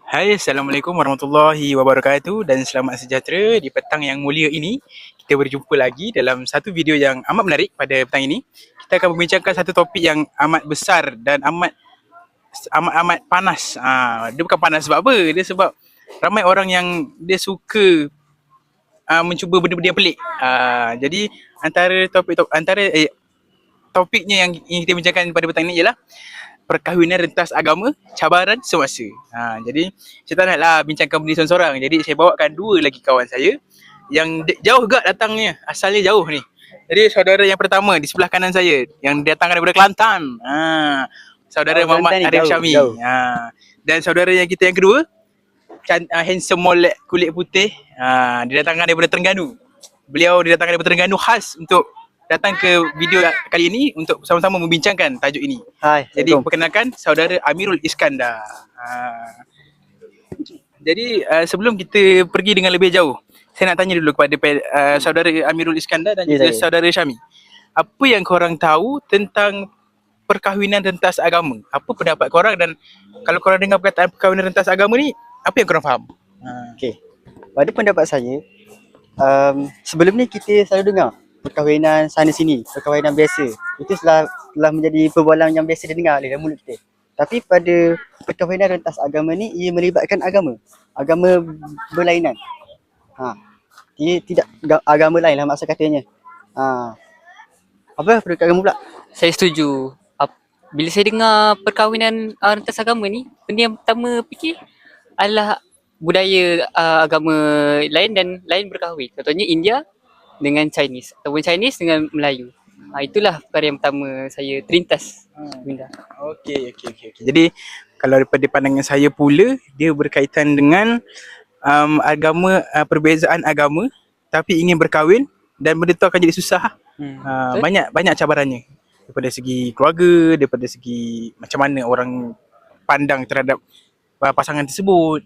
Hai, Assalamualaikum warahmatullahi wabarakatuh dan selamat sejahtera di petang yang mulia ini. Kita berjumpa lagi dalam satu video yang amat menarik pada petang ini. Kita akan membincangkan satu topik yang amat besar dan amat panas. Dia bukan panas sebab apa? Dia sebab ramai orang yang dia suka mencuba benda-benda yang pelik. Jadi topiknya yang ingin kita bincangkan pada petang ini ialah perkahwinan rentas agama, cabaran semasa. Jadi saya tak naklah bincangkan benda seorang-seorang. Jadi saya bawakan dua lagi kawan saya yang jauh gak datangnya, asalnya jauh ni. Jadi saudara yang pertama di sebelah kanan saya yang datang daripada Kelantan. Saudara Muhammad Arif Syami. Dan saudara yang kita yang kedua, handsome molek kulit putih. Dia datangkan daripada Terengganu. Beliau didatangkan daripada Terengganu khas untuk datang ke video kali ini untuk sama-sama membincangkan tajuk ini. Hai. Jadi perkenalkan saudara Amirul Iskandar. Jadi sebelum kita pergi dengan lebih jauh, saya nak tanya dulu kepada saudara Amirul Iskandar dan juga saudara Syami. Apa yang korang tahu tentang perkahwinan rentas agama? Apa pendapat korang, dan kalau korang dengar perkataan perkahwinan rentas agama ni, apa yang korang faham? Okey. Pada pendapat saya, sebelum ni kita selalu dengar perkahwinan sana sini, perkahwinan biasa. Itu telah menjadi perbualan yang biasa didengar oleh mulut kita. Tapi pada perkahwinan rentas agama ni, ia melibatkan agama berlainan. Dia tidak agama lain lah maksud katanya. Apa agama pula? Saya setuju. Bila saya dengar perkahwinan rentas agama ni, benda yang pertama fikir adalah budaya agama lain dan lain berkahwin. Contohnya India dengan Chinese ataupun Chinese dengan Melayu. Itulah perkara yang pertama saya terlintas. Okey. Jadi kalau daripada pandangan saya pula, dia berkaitan dengan perbezaan agama tapi ingin berkahwin, dan benda tu akan jadi susah. Banyak cabarannya, daripada segi keluarga, daripada segi macam mana orang pandang terhadap pasangan tersebut.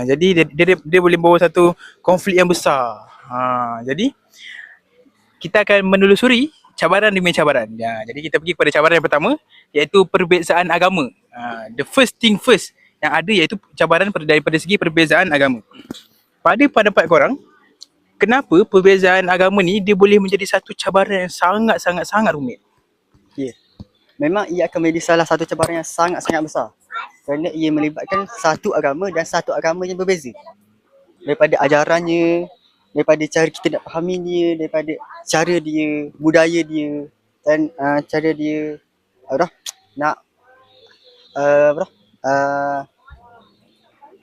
Jadi dia boleh bawa satu konflik yang besar. Jadi kita akan menelusuri cabaran demi cabaran. Jadi kita pergi kepada cabaran yang pertama, iaitu perbezaan agama. The first thing first yang ada iaitu cabaran daripada segi perbezaan agama. Pada pendapat korang, kenapa perbezaan agama ni dia boleh menjadi satu cabaran yang sangat rumit? Ya. Memang ia akan menjadi salah satu cabaran yang sangat besar. Kerana ia melibatkan satu agama dan satu agama yang berbeza. Daripada ajarannya, daripada cara kita nak fahami dia, daripada cara dia, budaya dia, dan cara dia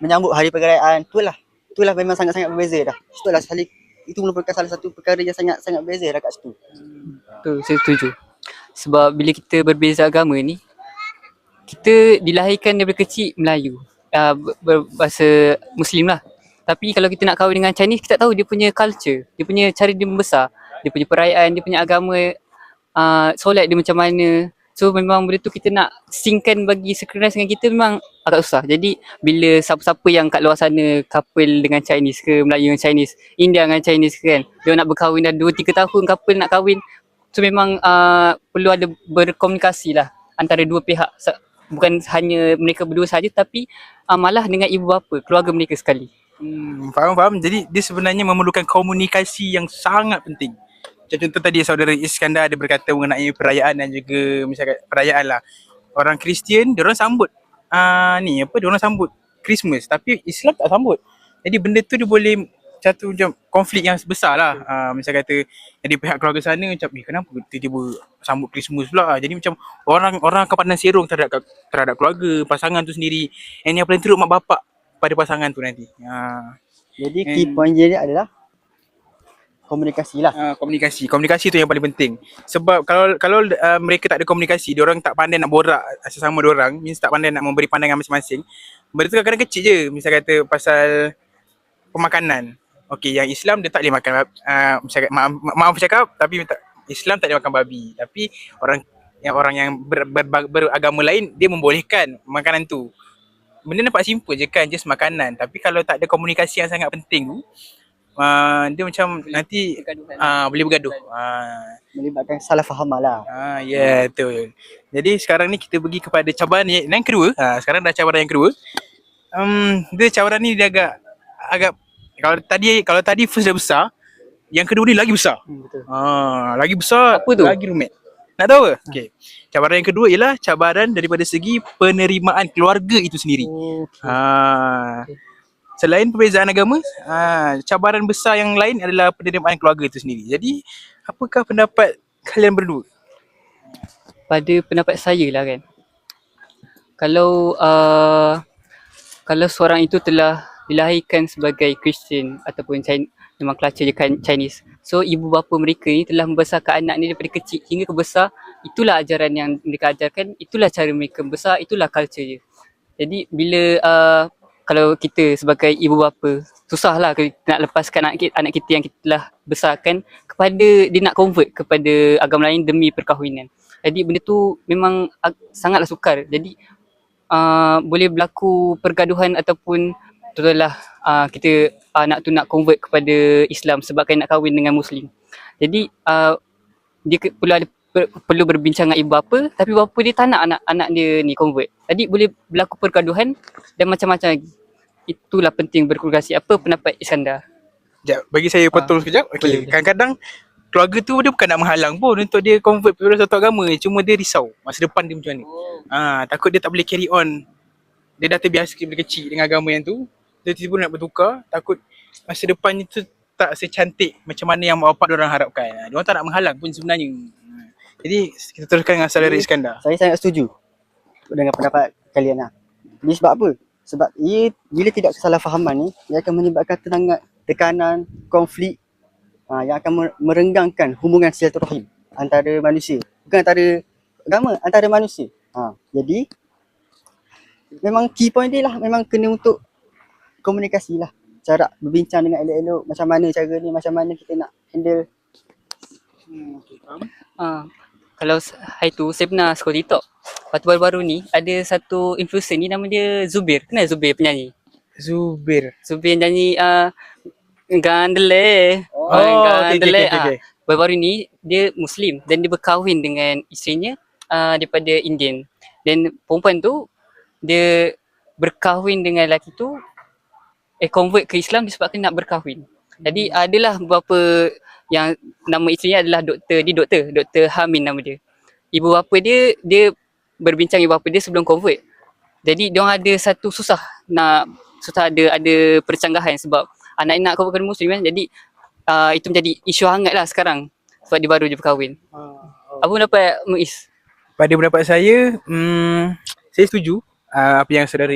menyambut hari perayaan. Itulah memang sangat berbeza dah. Itu merupakan salah satu perkara yang sangat berbeza dah kat situ. Betul, saya setuju. Sebab bila kita berbeza agama ni, kita dilahirkan daripada kecil Melayu, berbahasa Muslim lah. Tapi kalau kita nak kahwin dengan Chinese, kita tahu dia punya culture, dia punya cara dia membesar, dia punya perayaan, dia punya agama, solat dia macam mana. So memang benda tu kita nak synckan bagi synchronize dengan kita memang agak susah. Jadi bila siapa-siapa yang kat luar sana couple dengan Chinese ke, Melayu dengan Chinese, India dengan Chinese kan, dia nak berkahwin dah 2-3 tahun couple nak kahwin. So memang perlu ada berkomunikasi lah antara dua pihak. Bukan hanya mereka berdua saja, tapi malah dengan ibu bapa, keluarga mereka sekali. Faham. Jadi dia sebenarnya memerlukan komunikasi yang sangat penting. Macam contoh tadi saudara Iskandar ada berkata mengenai perayaan dan juga misalkan perayaan lah. Orang Kristian, diorang sambut diorang sambut Christmas, tapi Islam tak sambut. Jadi benda tu dia boleh satu macam konflik yang besar lah. Misal kata dari pihak keluarga sana macam kenapa tiba-tiba sambut Christmas pula. Jadi macam orang akan pandang serong terhadap keluarga, pasangan tu sendiri. And yang paling teruk mak bapak pada pasangan tu nanti. Jadi key point dia adalah komunikasi lah. Komunikasi tu yang paling penting. Sebab kalau mereka tak ada komunikasi, diorang tak pandai nak borak sesama diorang, means tak pandai nak memberi pandangan masing-masing. Benda tu kadang-kadang kecil je. Misal kata pasal pemakanan. Okey, yang Islam dia tak boleh makan maaf cakap, tapi Islam tak boleh makan babi. Tapi orang yang beragama lain dia membolehkan makanan tu. Benda nampak simple je kan, just makanan. Tapi kalau tak ada komunikasi yang sangat penting tu, dia macam nanti boleh bergaduh. Melibatkan salah faham lah. Betul. Jadi sekarang ni kita pergi kepada cabaran yang kedua. Sekarang dah cabaran yang kedua, Dia cabaran ni dia agak kalau tadi first dah besar, yang kedua ni lagi besar. Betul. Lagi besar, Apa tu? lagi rumit. Nak tahu ke? Okey. Cabaran yang kedua ialah cabaran daripada segi penerimaan keluarga itu sendiri. Okay. Selain perbezaan agama, cabaran besar yang lain adalah penerimaan keluarga itu sendiri. Jadi, apakah pendapat kalian berdua? Pada pendapat saya lah kan, kalau kalau seorang itu telah dilahirkan sebagai Kristian ataupun memang culture je kan Chinese. So ibu bapa mereka ni telah membesarkan anak ni daripada kecil hingga ke besar. Itulah ajaran yang mereka ajarkan, itulah cara mereka besar, itulah culture je. Jadi bila kalau kita sebagai ibu bapa, susahlah kita nak lepaskan anak kita yang kita telah besarkan kepada dia nak convert kepada agama lain demi perkahwinan. Jadi benda tu memang sangatlah sukar. Jadi boleh berlaku pergaduhan ataupun contohlah kita anak tu nak convert kepada Islam sebabkan nak kahwin dengan Muslim. Jadi dia perlu berbincang dengan ibu bapa, tapi bapa dia tak nak anak dia ni convert. Jadi boleh berlaku pergaduhan dan macam-macam lagi. Itulah penting berkomunikasi. Apa pendapat Iskandar? Sekejap, bagi saya potong sekejap. Okey, boleh. kadang-kadang keluarga tu dia bukan nak menghalang pun untuk dia convert kepada satu agama, cuma dia risau masa depan dia macam mana. Takut dia tak boleh carry on. Dia dah terbiasa daripada kecil dengan agama yang tu, dia tiba-tiba nak bertukar, takut masa depan itu tak secantik macam mana yang mak bapak diorang harapkan. Diorang tak nak menghalang pun sebenarnya. Jadi kita teruskan dengan saudara Iskandar. Saya sangat setuju dengan pendapat kalian lah. Ini sebab apa? Sebab bila tidak kesalahfahaman ni, ia akan menyebabkan tekanan, konflik yang akan merenggangkan hubungan silaturahim antara manusia. Bukan antara agama, antara manusia. Jadi memang key point dia lah, memang kena untuk komunikasi lah. Cara berbincang dengan elok-elok, macam mana cara ni, macam mana kita nak handle. Kalau hari tu saya pernah scroll TikTok. Waktu baru-baru ni ada satu influencer ni nama dia Zubir. Kenal Zubir penyanyi? Zubir Zubir yang nyanyi Gandele. Gandele. Okay. Baru-baru ni dia Muslim dan dia berkahwin dengan isterinya daripada Indian. Dan perempuan tu dia berkahwin dengan lelaki tu convert ke Islam disebabkan nak berkahwin. Jadi adalah beberapa yang nama isterinya adalah Dr. Hamin nama dia. Ibu bapa dia berbincang ibu bapa dia sebelum convert. Jadi dia orang ada satu susah ada percanggahan sebab anak nak convert ke Muslim kan. Jadi itu menjadi isu hangat lah sekarang sebab dia baru je berkahwin. Apa pendapat Muiz? Pada pendapat saya, saya setuju apa yang saudara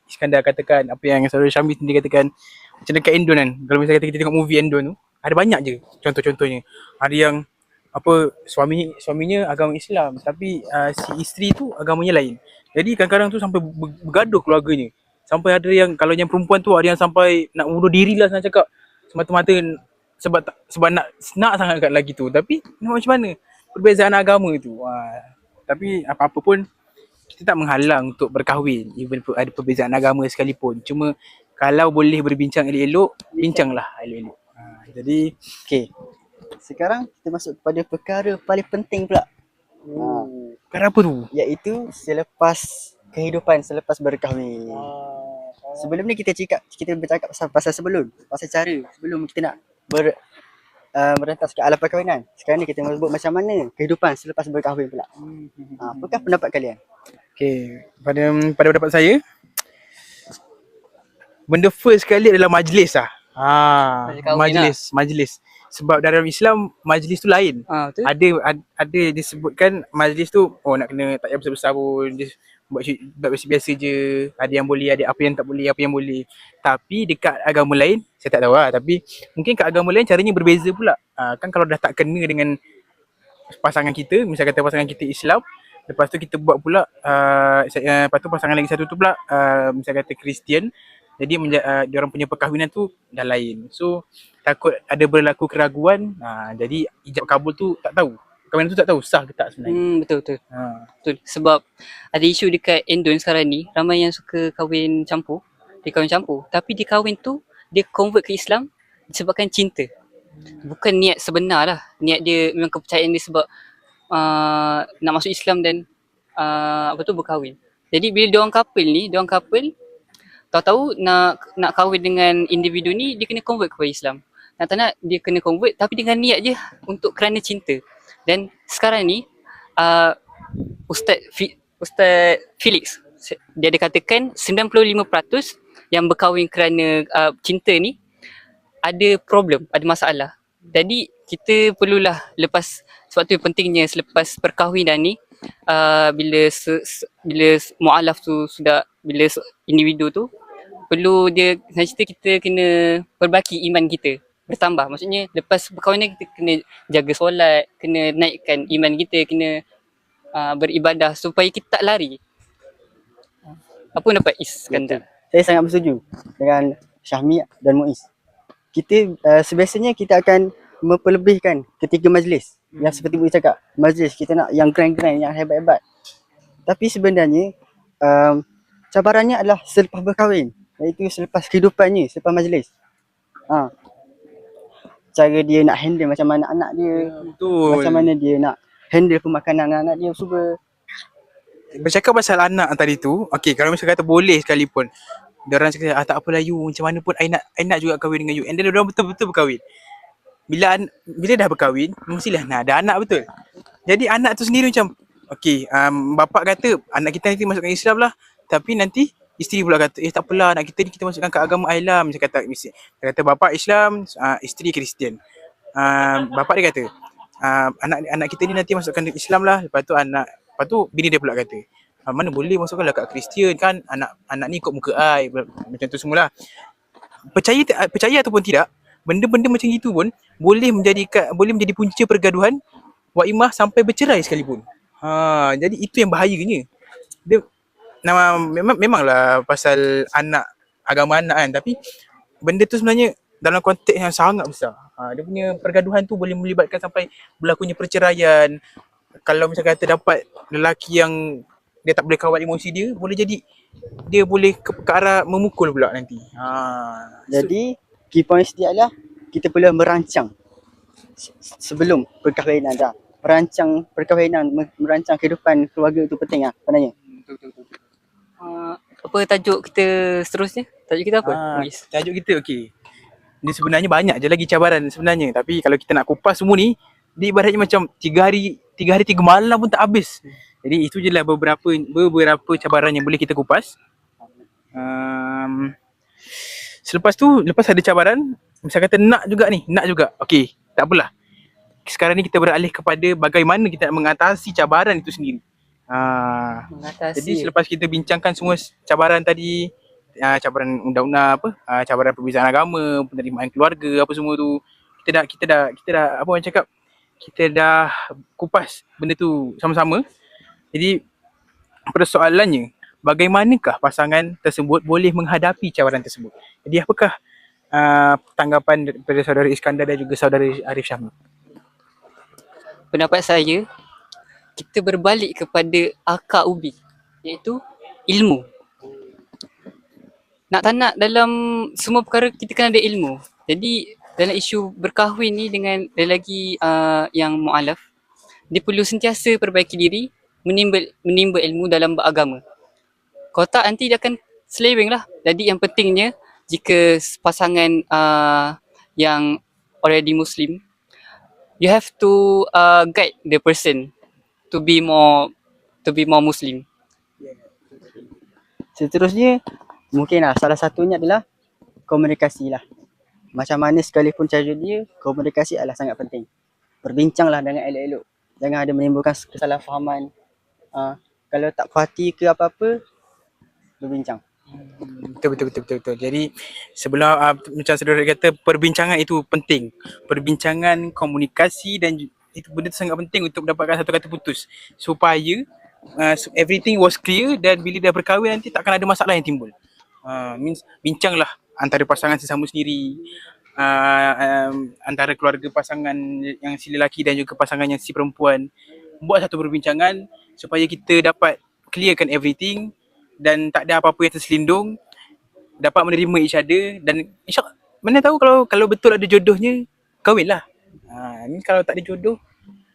Iskandar katakan, apa yang saudara Syamil sendiri katakan. Macam dekat Endon kan, kalau misalnya kita tengok movie Endon tu, ada banyak je contoh-contohnya. Ada yang suaminya agama Islam tapi si isteri tu agamanya lain. Jadi kadang-kadang tu sampai bergaduh keluarganya. Sampai ada yang, kalau yang perempuan tu ada yang sampai nak bunuh diri lah senang cakap. Semata-mata sebab nak sangat kat lelaki tu. Tapi macam mana perbezaan agama tu. Tapi apa-apa pun kita tak menghalang untuk berkahwin, even ada perbezaan agama sekalipun. Cuma kalau boleh berbincang elok-elok, bincanglah elok-elok. Jadi Okay, sekarang kita masuk kepada perkara paling penting pula. perkara apa tu? Iaitu kehidupan selepas berkahwin. Sebelum ni kita bercakap pasal pasal cara sebelum kita nak merentas ke alam perkahwinan. Sekarang ni kita sebut macam mana kehidupan selepas berkahwin pula. Apakah pendapat kalian? Okay, pada pendapat saya, benda first sekali adalah majlis lah. Majlis. Sebab dalam Islam majlis tu lain. Betul? Ada disebutkan majlis tu nak kena tak payah besar-besar pun, just buat biasa je. Ada yang boleh, ada apa yang tak boleh, apa yang boleh. Tapi dekat agama lain saya tak tahu lah, tapi mungkin kat agama lain caranya berbeza pula. Kan kalau dah tak kena dengan pasangan kita, misal kata pasangan kita Islam, lepas tu kita buat pula lepas tu pasangan lagi satu tu pula misal kata Kristian, jadi diorang punya perkahwinan tu dah lain. So takut ada berlaku keraguan, jadi ijab kabul tu tak tahu, perkahwinan tu tak tahu sah ke tak sebenarnya. Betul. Betul. Sebab ada isu dekat Endon sekarang ni, ramai yang suka kahwin campur. Dia kahwin campur, tapi dia kahwin tu dia convert ke Islam disebabkan cinta. Bukan niat sebenar lah. Niat dia memang kepercayaan dia sebab nak masuk Islam dan berkahwin. Jadi bila diorang couple tahu-tahu nak kahwin dengan individu ni, dia kena convert kepada Islam. Nak tak nak dia kena convert, tapi dengan niat je untuk kerana cinta. Dan sekarang ni Ustaz Felix, dia ada katakan 95% yang berkahwin kerana cinta ni ada problem, ada masalah. Jadi kita perlulah lepas, sebab tu pentingnya selepas perkahwinan ni, bila mualaf tu sudah, bila individu tu perlu dia, saya cerita, kita kena perbaiki iman kita, bertambah. Maksudnya lepas perkahwinan kita kena jaga solat, kena naikkan iman kita, kena beribadah supaya kita tak lari. Apa pendapat Iskandar? Saya sangat bersetuju dengan Syahmi dan Muiz. Kita sebiasanya kita akan memperlebihkan ketiga majlis. Yang seperti Muiz cakap, majlis kita nak yang grand-grand, yang hebat-hebat. Tapi sebenarnya cabarannya adalah selepas berkahwin, iaitu selepas kehidupannya, selepas majlis. Cara dia nak handle macam mana anak dia, Betul. macam mana dia nak handle pemakanan anak dia semua. Bercakap pasal anak tadi tu, okey, kalau misalnya kata boleh sekalipun, dia orang cakap tak apalah you, macam mana pun I nak juga kahwin dengan you. And then dia orang betul-betul berkahwin. Bila dah berkahwin, mestilah nak ada anak, betul. Jadi anak tu sendiri macam, okey, bapak kata anak kita nanti masukkan Islam lah, tapi nanti isteri pula kata, tak apalah, anak kita ni kita masukkan ke agama Islam. Dia kata bapak Islam, isteri Kristian. Bapak dia kata, anak kita ni nanti masukkan Islam lah, lepas tu bini dia pula kata, mana boleh masukkanlah kat Kristian kan, anak ni ikut muka I, macam tu semualah. Percaya ataupun tidak, benda-benda macam itu pun boleh menjadi punca pergaduhan waimah sampai bercerai sekalipun. Jadi itu yang bahayanya. Dia memanglah pasal agama anak kan, tapi benda tu sebenarnya dalam konteks yang sangat besar. Dia punya pergaduhan tu boleh melibatkan sampai berlakunya perceraian. Kalau misalnya kata dapat lelaki yang dia tak boleh kawal emosi dia, boleh jadi dia boleh ke arah memukul pula nanti. Jadi key points dia adalah kita perlu merancang sebelum perkahwinan dah. Merancang perkahwinan, merancang kehidupan keluarga tu penting sebenarnya. Betul. Apa tajuk kita seterusnya? Tajuk kita apa? Muiz? Tajuk kita okey. Ni sebenarnya banyak je lagi cabaran sebenarnya, tapi kalau kita nak kupas semua ni, dia ibaratnya macam 3 hari 3 malam pun tak habis. Jadi itu je lah beberapa cabaran yang boleh kita kupas. Selepas tu, lepas ada cabaran, misal kata nak juga. Okey, tak apalah. Sekarang ni kita beralih kepada bagaimana kita nak mengatasi cabaran itu sendiri. Jadi selepas kita bincangkan semua cabaran tadi, cabaran undang-undang cabaran perbezaan agama, penerimaan keluarga, apa semua tu, kita dah apa orang cakap, kita dah kupas benda tu sama-sama. Jadi persoalannya, bagaimanakah pasangan tersebut boleh menghadapi cabaran tersebut? Jadi apakah tanggapan daripada saudara Iskandar dan juga saudara Arif Syahmi? Pendapat saya, kita berbalik kepada akar ubi, iaitu ilmu. Nak tak nak dalam semua perkara kita kena ada ilmu. Jadi dalam isu berkahwin ni dengan lelaki yang mu'alaf, dia perlu sentiasa perbaiki diri, menimba ilmu dalam beragama. Kalau tak nanti dia akan seleweng lah. Jadi yang pentingnya, jika pasangan yang already Muslim, you have to guide the person to be more Muslim. Seterusnya, mungkinlah salah satunya adalah komunikasi lah. Macam mana sekalipun cara dia, komunikasi adalah sangat penting. Berbincanglah dengan elok-elok. Jangan ada menimbulkan kesalahfahaman. Kalau tak parti ke apa-apa, berbincang. Betul. Jadi sebelum macam saudara kata, perbincangan itu penting. Perbincangan, komunikasi, dan itu benda tu sangat penting untuk mendapatkan satu kata putus, supaya everything was clear, dan bila dah berkahwin nanti takkan ada masalah yang timbul. Means bincanglah antara pasangan sesama sendiri, antara keluarga pasangan yang si lelaki dan juga pasangan yang si perempuan. Buat satu perbincangan supaya kita dapat clearkan everything dan tak ada apa-apa yang terselindung, dapat menerima each other, dan insyaAllah, mana tahu kalau betul ada jodohnya, kahwinlah. Ni kalau tak ada jodoh,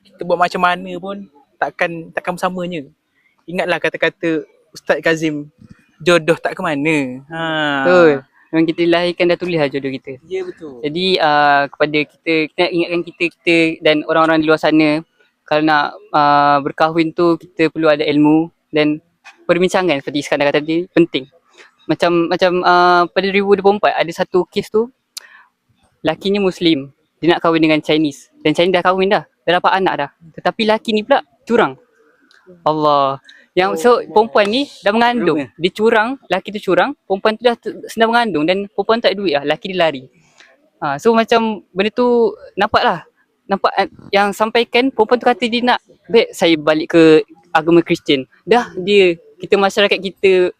kita buat macam mana pun takkan bersamanya. Ingatlah kata-kata Ustaz Kazim jodoh tak ke mana. Betul. Memang kita dilahirkan dah tulis lah jodoh kita. Ya betul. Jadi kepada kita nak ingatkan kita dan orang-orang di luar sana, kalau nak berkahwin tu kita perlu ada ilmu dan perbincangan seperti Iskandar kata tadi penting. Macam pada 2024 ada satu kes tu, lakinya Muslim, dia nak kahwin dengan Chinese dan Chinese dah kahwin dah dapat anak dah. Tetapi laki ni pula curang. Allah. Yang so perempuan ni dah mengandung, dia curang, laki tu curang, perempuan tu dah sedang mengandung dan perempuan tak ada duit lah, laki dia lari. So macam benda tu nampak yang sampaikan perempuan tu kata dia nak baik saya balik ke agama Kristian. Dah kita masyarakat kita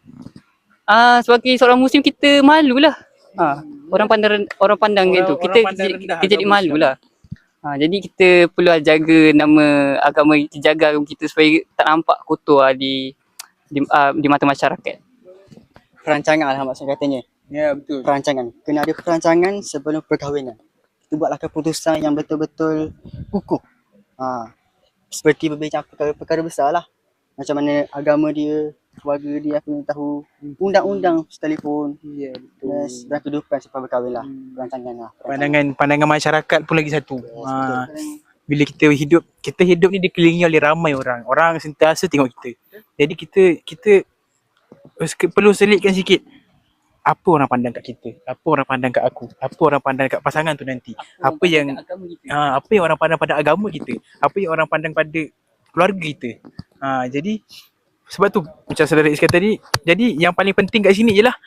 sebagai seorang muslim kita malulah. Orang pandang gitu. Kita jadi malulah. Jadi kita perlu jaga nama agama kita, jaga agama kita supaya tak nampak kotor di mata masyarakat. Perancangan lah maksud katanya. Ya betul. Perancangan. Kena ada perancangan sebelum perkahwinan. Kita buatlah keputusan yang betul-betul kukuh. Seperti berbincang perkara besar lah. Macam mana agama dia, keluarga dia kena tahu, undang-undang sekalipun. Ya betul. Dan kehidupan sampai berkahwin lah. Perancangan lah. Pandangan masyarakat pun lagi satu. Betul. Bila kita hidup ni dikelilingi oleh ramai orang. Orang sentiasa tengok kita. Jadi kita perlu selitkan sikit. Apa orang pandang kat kita? Apa orang pandang kat aku? Apa orang pandang kat pasangan tu nanti? Apa yang orang pandang pada agama kita? Apa yang orang pandang pada keluarga kita? Jadi sebab tu macam saudara Is kata tadi, jadi yang paling penting kat sini ialah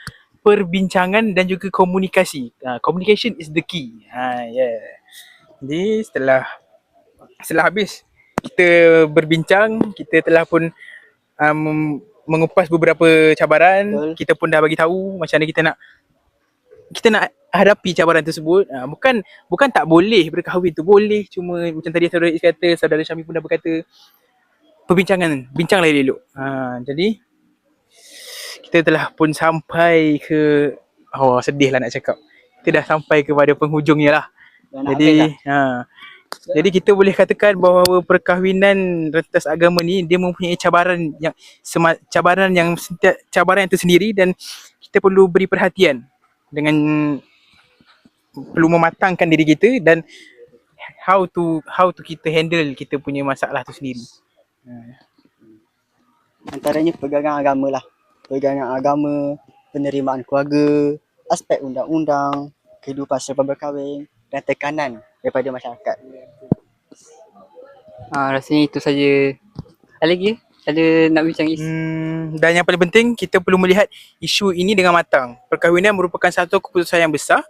perbincangan dan juga komunikasi. Communication is the key. Jadi setelah habis kita berbincang, kita telah pun mengupas beberapa cabaran. Betul. Kita pun dah bagi tahu macam mana kita nak hadapi cabaran tersebut. Bukan tak boleh berkahwin tu, boleh, cuma macam tadi saudara Is kata, saudara Syami pun dah berkata, bincanglah elok. Jadi kita telah pun sampai ke sedih lah nak cakap. Kita dah sampai kepada penghujungnya lah. Jadi kita boleh katakan bahawa perkahwinan rentas agama ni dia mempunyai cabaran yang tersendiri dan kita perlu beri perhatian dengan perlu mematangkan diri kita dan how to kita handle kita punya masalah tu sendiri. Antaranya pegangan agama lah. Pegangan agama, penerimaan keluarga, aspek undang-undang, kehidupan selepas berkahwin dan tekanan daripada masyarakat. Rasanya itu saja. Ada lagi? Ada nak bincang Is? Dan yang paling penting kita perlu melihat isu ini dengan matang. Perkahwinan merupakan satu keputusan yang besar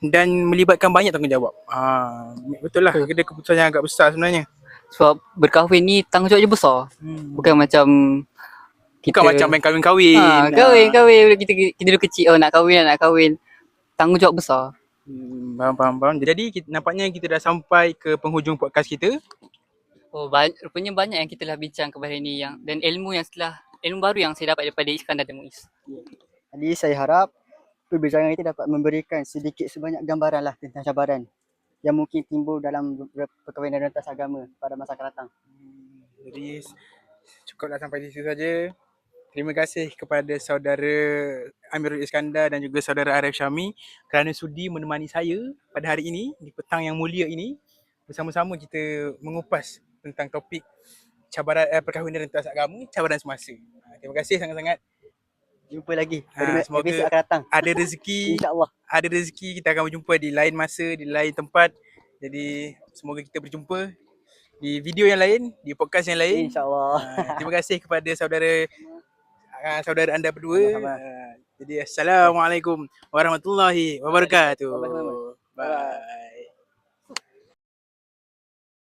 dan melibatkan banyak tanggungjawab. Betul lah, ada keputusan yang agak besar sebenarnya. Sebab berkahwin ni tanggungjawab je besar. Bukan macam kita main kahwin-kahwin. Kahwin kita dulu kecil nak kahwin. Tanggungjawab besar. Faham. Jadi nampaknya kita dah sampai ke penghujung podcast kita. Rupanya banyak yang kita telah bincang kepada hari ni dan ilmu baru yang saya dapat daripada Iskandar dan Muiz. Jadi saya harap perbincangan kita dapat memberikan sedikit sebanyak gambaran lah tentang cabaran yang mungkin timbul dalam perkahwinan rentas agama pada masa akan datang. Jadi cukuplah sampai di situ saja. Terima kasih kepada saudara Amirul Iskandar dan juga saudara Arif Syami kerana sudi menemani saya pada hari ini di petang yang mulia ini. Bersama-sama kita mengupas tentang topik cabaran perkahwinan rentas agama, cabaran semasa. Terima kasih sangat-sangat. Jumpa lagi. Semoga episod akan datang. Ada rezeki. InsyaAllah. Ada rezeki kita akan berjumpa di lain masa, di lain tempat. Jadi semoga kita berjumpa di video yang lain, di podcast yang lain. InsyaAllah. Terima kasih kepada saudara anda berdua. Jadi assalamualaikum warahmatullahi wabarakatuh. Bye.